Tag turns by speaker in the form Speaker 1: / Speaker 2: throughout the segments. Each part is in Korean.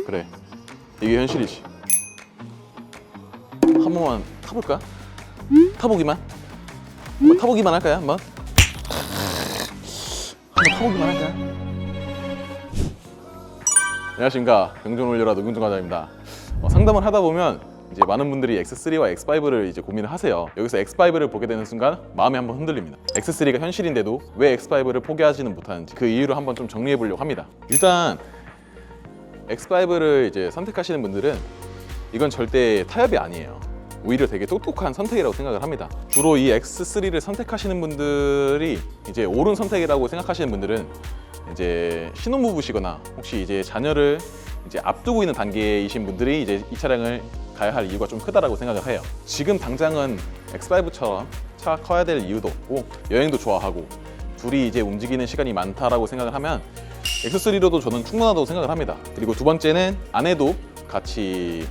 Speaker 1: 그래, 이게 현실이지. 한 번만 타볼까? 타보기만? 한번 타보기만 할까요? 한번 타보기만 할까요? 안녕하십니까, 병존 올려라 노경준 과장입니다. 상담을 하다 보면 이제 많은 분들이 X3와 X5를 이제 고민을 하세요. 여기서 X5를 보게 되는 순간 마음이 한번 흔들립니다. X3가 현실인데도 왜 X5를 포기하지는 못하는지 그 이유를 한번 좀 정리해 보려고 합니다. 일단 X5를 이제 선택하시는 분들은 이건 절대 타협이 아니에요. 오히려 되게 똑똑한 선택이라고 생각을 합니다. 주로 이 X3를 선택하시는 분들이 이제 옳은 선택이라고 생각하시는 분들은 이제 신혼부부시거나 혹시 이제 자녀를 이제 앞두고 있는 단계이신 분들이 이제 이 차량을 가야 할 이유가 좀 크다라고 생각을 해요. 지금 당장은 X5처럼 차가 커야 될 이유도 없고 여행도 좋아하고 둘이 이제 움직이는 시간이 많다라고 생각을 하면 X3로도 저는 충분하다고 생각을 합니다. 그리고 두 번째는 아내도 같이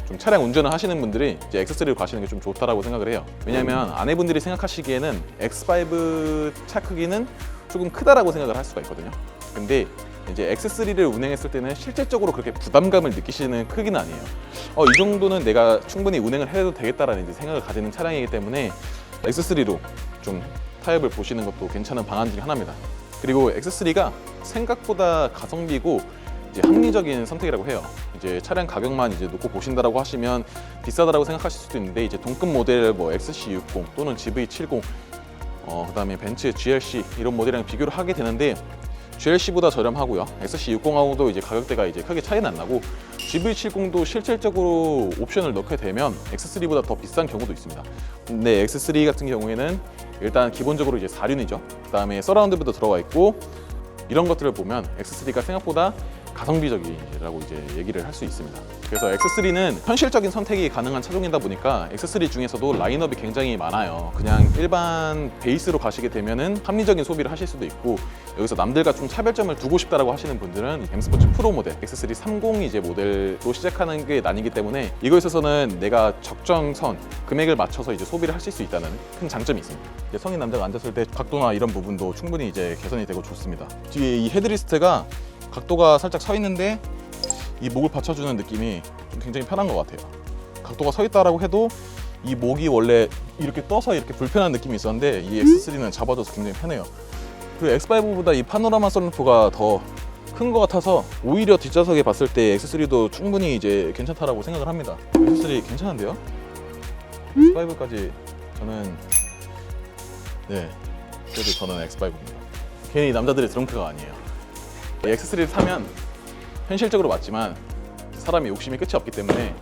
Speaker 1: 좀 차량 운전을 하시는 분들이 이제 X3를 가시는 게 좀 좋다라고 생각을 해요. 왜냐하면 아내분들이 생각하시기에는 X5 차 크기는 조금 크다라고 생각을 할 수가 있거든요. 근데 이제 X3를 운행했을 때는 실질적으로 그렇게 부담감을 느끼시는 크기는 아니에요. 이 정도는 내가 충분히 운행을 해도 되겠다라는 이제 생각을 가지는 차량이기 때문에 X3로 좀 타협을 보시는 것도 괜찮은 방안 중에 하나입니다. 그리고 X3가 생각보다 가성비고 이제 합리적인 선택이라고 해요. 이제 차량 가격만 이제 놓고 보신다라고 하시면 비싸다라고 생각하실 수도 있는데 이제 동급 모델 뭐 XC60 또는 GV70 그다음에 벤츠 GLC 이런 모델이랑 비교를 하게 되는데 GLC보다 저렴하고요. XC60하고도 이제 가격대가 이제 크게 차이는 안 나고 GV70도 실질적으로 옵션을 넣게 되면 X3보다 더 비싼 경우도 있습니다. 근데 X3 같은 경우에는 일단 기본적으로 이제 4륜이죠. 그다음에 서라운드도 들어가 있고 이런 것들을 보면 X3가 생각보다 가성비적이라고 이제 얘기를 할 수 있습니다. 그래서 X3는 현실적인 선택이 가능한 차종이다 보니까 X3 중에서도 라인업이 굉장히 많아요. 그냥 일반 베이스로 가시게 되면은 합리적인 소비를 하실 수도 있고 여기서 남들과 좀 차별점을 두고 싶다라고 하시는 분들은 M스포츠 프로 모델 X3 30 이제 모델로 시작하는 게 난이기 때문에 이거에 있어서는 내가 적정선 금액을 맞춰서 이제 소비를 하실 수 있다는 큰 장점이 있습니다. 이제 성인 남자가 앉았을 때 각도나 이런 부분도 충분히 이제 개선이 되고 좋습니다. 뒤에 이 헤드리스트가 각도가 살짝 서 있는데 이 목을 받쳐주는 느낌이 좀 굉장히 편한 것 같아요. 각도가 서 있다라고 해도 이 목이 원래 이렇게 떠서 이렇게 불편한 느낌이 있었는데 이 X3는 잡아줘서 굉장히 편해요. 그리고 X5보다 이 파노라마 썬루프가 더 큰 것 같아서 오히려 뒷좌석에 봤을 때 X3도 충분히 이제 괜찮다라고 생각을 합니다. X3 괜찮은데요? X5까지 저는 그래도 저는 X5입니다. 괜히 남자들의 드렁크가 아니에요. X3를 타면 현실적으로 맞지만 사람이 욕심이 끝이 없기 때문에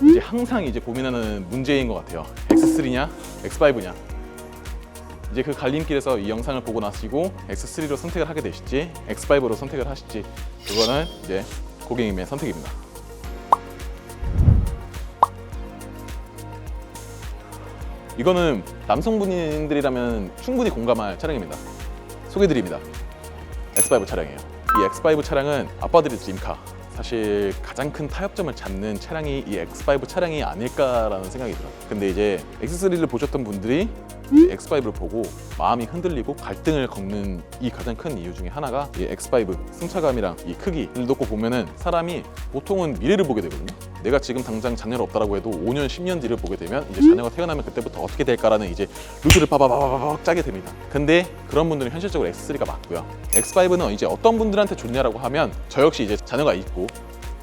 Speaker 1: 이제 항상 이제 고민하는 문제인 것 같아요. X3냐, X5냐. 이제 그 갈림길에서 이 영상을 보고 나시고 X3로 선택을 하게 되실지, X5로 선택을 하실지 그거는 이제 고객님의 선택입니다. 이거는 남성분들이라면 충분히 공감할 차량입니다. 소개드립니다. X5 차량이에요. 이 X5 차량은 아빠들의 드림카. 사실 가장 큰 타협점을 잡는 차량이 이 X5 차량이 아닐까라는 생각이 들어요. 근데 이제 X3를 보셨던 분들이 X5를 보고 마음이 흔들리고 갈등을 겪는 이 가장 큰 이유 중에 하나가 이 X5 승차감이랑 이 크기를 놓고 보면은 사람이 보통은 미래를 보게 되거든요. 내가 지금 당장 자녀가 없다라고 해도 5년, 10년 뒤를 보게 되면 이제 자녀가 태어나면 그때부터 어떻게 될까라는 이제 루트를 빠바바바박 짜게 됩니다. 근데 그런 분들은 현실적으로 X3가 맞고요. X5는 이제 어떤 분들한테 좋냐라고 하면 저 역시 이제 자녀가 있고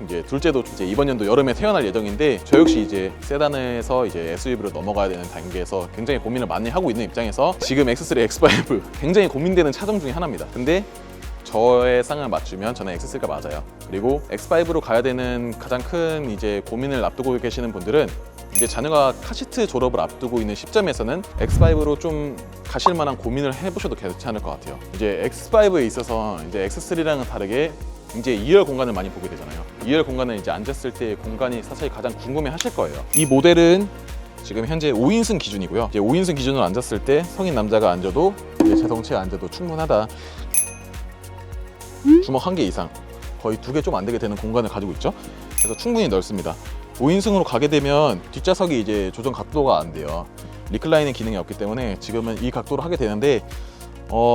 Speaker 1: 이제 둘째도 이제 이번 연도 여름에 태어날 예정인데 저 역시 이제 세단에서 이제 SUV로 넘어가야 되는 단계에서 굉장히 고민을 많이 하고 있는 입장에서 지금 X3, X5 굉장히 고민되는 차종 중에 하나입니다. 근데 저의 상을 맞추면 저는 X3가 맞아요. 그리고 X5로 가야 되는 가장 큰 이제 고민을 앞두고 계시는 분들은 이제 자녀가 카시트 졸업을 앞두고 있는 시점에서는 X5로 좀 가실 만한 고민을 해보셔도 괜찮을 것 같아요. 이제 X5에 있어서 이제 X3랑은 다르게 이제 2열 공간을 많이 보게 되잖아요. 2열 공간은 이제 앉았을 때 공간이 사실 가장 궁금해 하실 거예요. 이 모델은 지금 현재 5인승 기준이고요. 이제 5인승 기준으로 앉았을 때 성인 남자가 앉아도 이제 제 덩치에 앉아도 충분하다. 주먹 1개 이상, 거의 2개 좀 안 되게 되는 공간을 가지고 있죠. 그래서 충분히 넓습니다. 5인승으로 가게 되면 뒷좌석이 이제 조정 각도가 안 돼요. 리클라이닝 기능이 없기 때문에 지금은 이 각도로 하게 되는데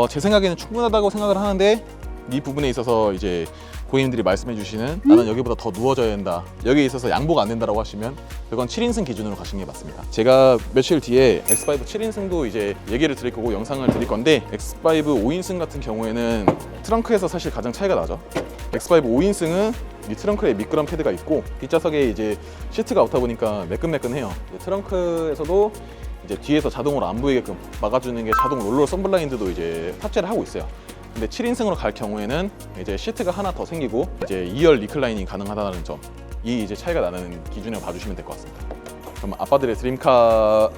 Speaker 1: 제 생각에는 충분하다고 생각을 하는데 이 부분에 있어서 이제 고객님들이 말씀해 주시는 나는 여기보다 더 누워져야 된다, 여기에 있어서 양보가 안 된다라고 하시면 그건 7인승 기준으로 가시는 게 맞습니다. 제가 며칠 뒤에 X5 7인승도 이제 얘기를 드릴 거고 영상을 드릴 건데, X5 5인승 같은 경우에는 트렁크에서 사실 가장 차이가 나죠. X5 5인승은 이 트렁크에 미끄럼 패드가 있고 뒷좌석에 이제 시트가 없다 보니까 매끈매끈해요. 트렁크에서도 이제 뒤에서 자동으로 안 보이게끔 막아주는 게 자동 롤러 선블라인드도 이제 탑재를 하고 있어요. 근데 7인승으로 갈 경우에는 이제 시트가 하나 더 생기고 이제 2열 리클라이닝 가능하다는 점, 이 이제 차이가 나는 기준을 봐주시면 될 것 같습니다. 그럼 아빠들의 드림카에서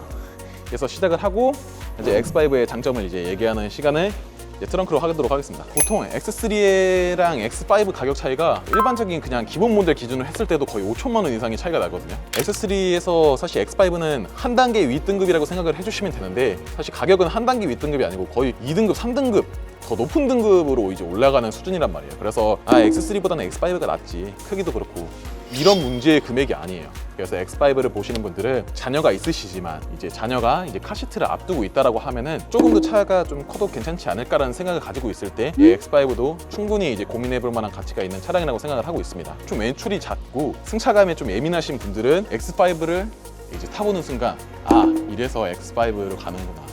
Speaker 1: 시작을 하고 이제 X5의 장점을 이제 얘기하는 시간을 이제 트렁크로 하도록 하겠습니다. 보통 X3랑 X5 가격 차이가 일반적인 그냥 기본 모델 기준으로 했을 때도 거의 5천만 원 이상의 차이가 나거든요. X3에서 사실 X5는 한 단계 윗등급이라고 생각을 해주시면 되는데, 사실 가격은 한 단계 윗등급이 아니고 거의 2등급, 3등급 더 높은 등급으로 이제 올라가는 수준이란 말이에요. 그래서 X3보다는 X5가 낫지, 크기도 그렇고, 이런 문제의 금액이 아니에요. 그래서 X5를 보시는 분들은 자녀가 있으시지만 이제 자녀가 이제 카시트를 앞두고 있다라고 하면은 조금 더 차가 좀 커도 괜찮지 않을까라는 생각을 가지고 있을 때 이 X5도 충분히 이제 고민해볼 만한 가치가 있는 차량이라고 생각을 하고 있습니다. 좀 외출이 잦고 승차감에 좀 예민하신 분들은 X5를 이제 타보는 순간, 아, 이래서 X5로 가는구나,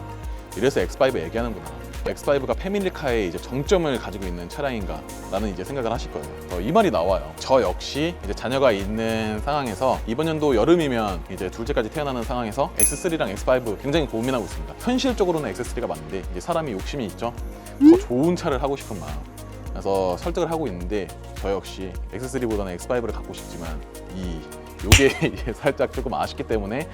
Speaker 1: 이래서 X5 얘기하는구나, X5가 패밀리카의 이제 정점을 가지고 있는 차량인가라는 이제 생각을 하실 거예요. 이 말이 나와요. 저 역시 이제 자녀가 있는 상황에서 이번 연도 여름이면 이제 둘째까지 태어나는 상황에서 X3랑 X5 굉장히 고민하고 있습니다. 현실적으로는 X3가 맞는데 이제 사람이 욕심이 있죠. 더 좋은 차를 하고 싶은 마음. 그래서 설득을 하고 있는데 저 역시 X3보다는 X5를 갖고 싶지만 요게 이제 살짝 조금 아쉽기 때문에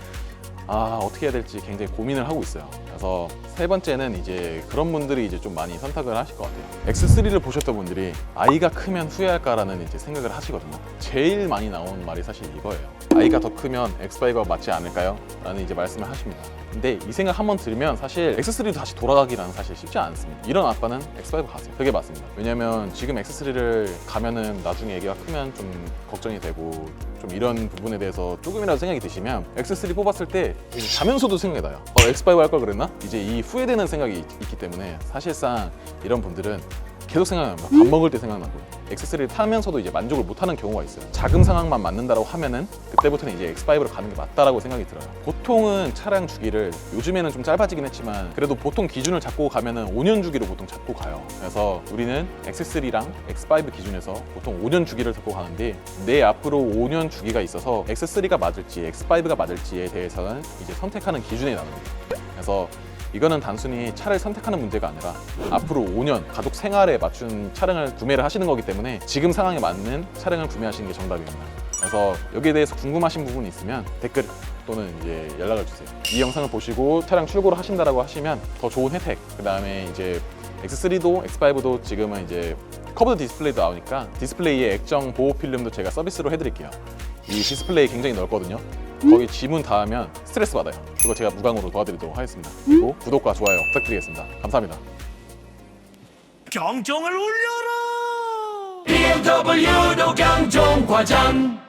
Speaker 1: 어떻게 해야 될지 굉장히 고민을 하고 있어요. 그래서 세 번째는 이제 그런 분들이 이제 좀 많이 선택을 하실 것 같아요. X3를 보셨던 분들이 아이가 크면 후회할까라는 이제 생각을 하시거든요. 제일 많이 나오는 말이 사실 이거예요. 아이가 더 크면 X5가 맞지 않을까요? 라는 이제 말씀을 하십니다. 근데 이 생각 한번 들으면 사실 X3로 다시 돌아가기라는 사실 쉽지 않습니다. 이런 아빠는 X5 가세요. 그게 맞습니다. 왜냐면 지금 X3를 가면은 나중에 애기가 크면 좀 걱정이 되고 좀 이런 부분에 대해서 조금이라도 생각이 드시면 X3 뽑았을 때 자면서도 생각이 나요. X5 할 걸 그랬나? 이제 이 후회되는 생각이 있기 때문에 사실상 이런 분들은 계속 생각납니다. 밥 먹을 때 생각나고 X3를 타면서도 이제 만족을 못하는 경우가 있어요. 자금 상황만 맞는다고 하면은 그때부터는 이제 X5로 가는 게 맞다라고 생각이 들어요. 보통은 차량 주기를 요즘에는 좀 짧아지긴 했지만 그래도 보통 기준을 잡고 가면은 5년 주기로 보통 잡고 가요. 그래서 우리는 X3랑 X5 기준에서 보통 5년 주기를 잡고 가는데 내 앞으로 5년 주기가 있어서 X3가 맞을지 X5가 맞을지에 대해서는 이제 선택하는 기준이 나옵니다. 그래서 이거는 단순히 차를 선택하는 문제가 아니라 앞으로 5년 가족 생활에 맞춘 차량을 구매를 하시는 거기 때문에 지금 상황에 맞는 차량을 구매하시는 게 정답입니다. 그래서 여기에 대해서 궁금하신 부분이 있으면 댓글 또는 이제 연락을 주세요. 이 영상을 보시고 차량 출고를 하신다라고 하시면 더 좋은 혜택, 그 다음에 이제 X3도 X5도 지금은 이제 커브드 디스플레이도 나오니까 디스플레이에 액정 보호 필름도 제가 서비스로 해드릴게요. 이 디스플레이 굉장히 넓거든요. 거기 지문 닿으면 스트레스 받아요. 그거 제가 무광으로 도와드리도록 하겠습니다. 그리고 구독과 좋아요 부탁드리겠습니다. 감사합니다.
Speaker 2: 경종을 울려라. BMW도 경종 과장.